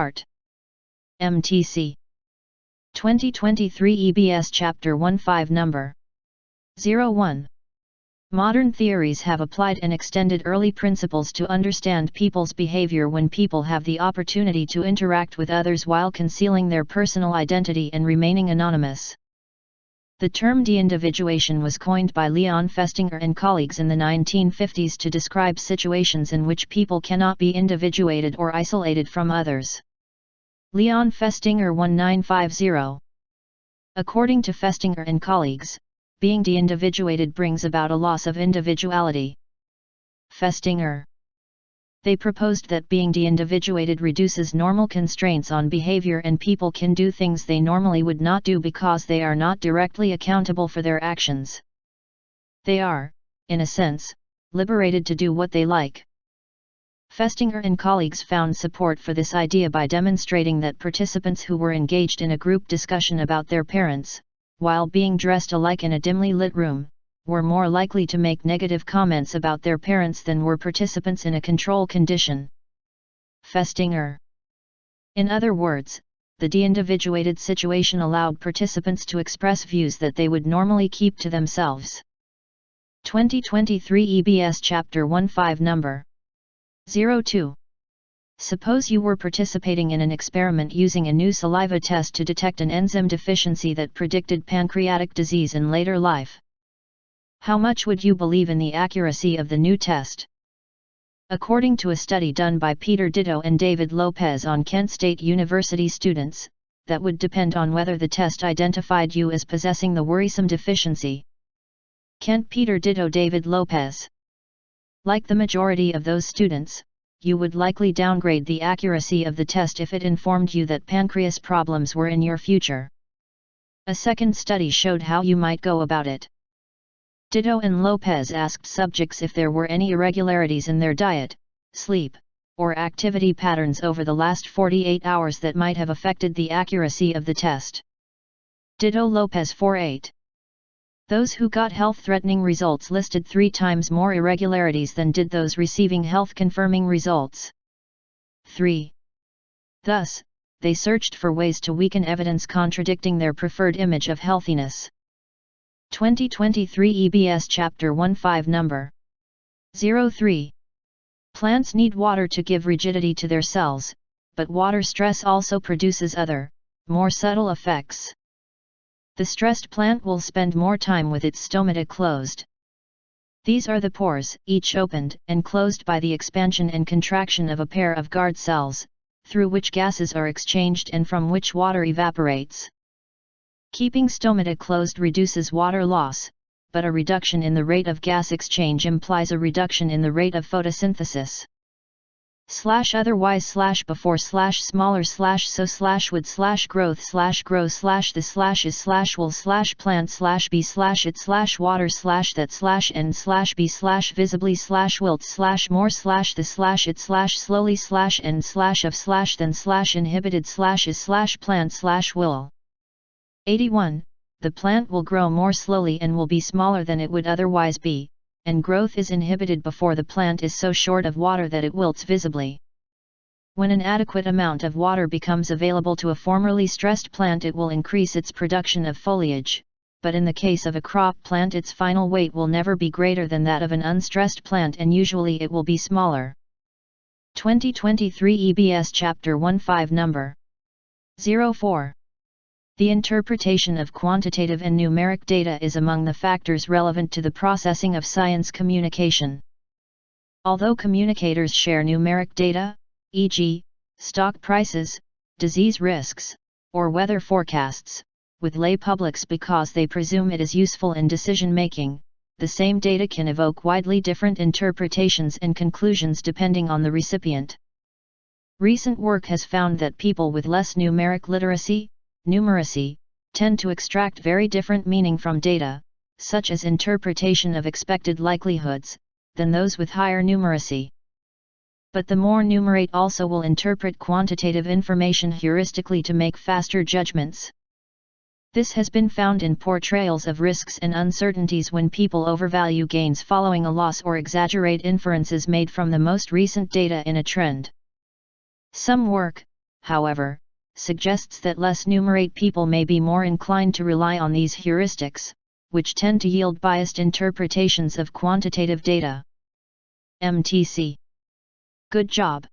Art. MTC. 2023 EBS Chapter 15 Number 01. Modern theories have applied and extended early principles to understand people's behavior when people have the opportunity to interact with others while concealing their personal identity and remaining anonymous. The term de-individuation was coined by Leon Festinger and colleagues in the 1950s to describe situations in which people cannot be individuated or isolated from others. Leon Festinger 1950. According to Festinger and colleagues, being de-individuated brings about a loss of individuality. Festinger. They proposed that being de-individuated reduces normal constraints on behavior and people can do things they normally would not do because they are not directly accountable for their actions. They are, in a sense, liberated to do what they like. Festinger and colleagues found support for this idea by demonstrating that participants who were engaged in a group discussion about their parents, while being dressed alike in a dimly lit room, were more likely to make negative comments about their parents than were participants in a control condition. Festinger. In other words, the de-individuated situation allowed participants to express views that they would normally keep to themselves. 2023 EBS Chapter 15 Number 02. Suppose you were participating in an experiment using a new saliva test to detect an enzyme deficiency that predicted pancreatic disease in later life. How much would you believe in the accuracy of the new test? According to a study done by Peter Ditto and David Lopez on Kent State University students, that would depend on whether the test identified you as possessing the worrisome deficiency. Kent Peter Ditto David Lopez. Like the majority of those students, you would likely downgrade the accuracy of the test if it informed you that pancreas problems were in your future. A second study showed how you might go about it. Ditto and Lopez asked subjects if there were any irregularities in their diet, sleep, or activity patterns over the last 48 hours that might have affected the accuracy of the test. Ditto Lopez 48. Those who got health-threatening results listed 3 times more irregularities than did those receiving health-confirming results. 3. Thus, they searched for ways to weaken evidence contradicting their preferred image of healthiness. 2023 EBS Chapter 15 Number 03. Plants need water to give rigidity to their cells, but water stress also produces other, more subtle effects. The stressed plant will spend more time with its stomata closed. These are the pores, each opened and closed by the expansion and contraction of a pair of guard cells, through which gases are exchanged and from which water evaporates. Keeping stomata closed reduces water loss, but a reduction in the rate of gas exchange implies a reduction in the rate of photosynthesis. /otherwise /before /smaller/so/would /growth /grow /the /is /plant /be /it /water /that /n /be /visibly /wilt /more /the /it /slowly /n /of /then /inhibited /is /plant /will. 81. The plant will grow more slowly and will be smaller than it would otherwise be, and growth is inhibited before the plant is so short of water that it wilts visibly. When an adequate amount of water becomes available to a formerly stressed plant, it will increase its production of foliage, but in the case of a crop plant its final weight will never be greater than that of an unstressed plant and usually it will be smaller. 2023 EBS Chapter 15 Number 04. The interpretation of quantitative and numeric data is among the factors relevant to the processing of science communication. Although communicators share numeric data, e.g., stock prices, disease risks, or weather forecasts, with lay publics because they presume it is useful in decision-making, the same data can evoke widely different interpretations and conclusions depending on the recipient. Recent work has found that people with less numeric literacy, numeracy, tend to extract very different meaning from data, such as interpretation of expected likelihoods, than those with higher numeracy. But the more numerate also will interpret quantitative information heuristically to make faster judgments. This has been found in portrayals of risks and uncertainties when people overvalue gains following a loss or exaggerate inferences made from the most recent data in a trend. Some work, however, suggests that less numerate people may be more inclined to rely on these heuristics, which tend to yield biased interpretations of quantitative data. MTC. Good job.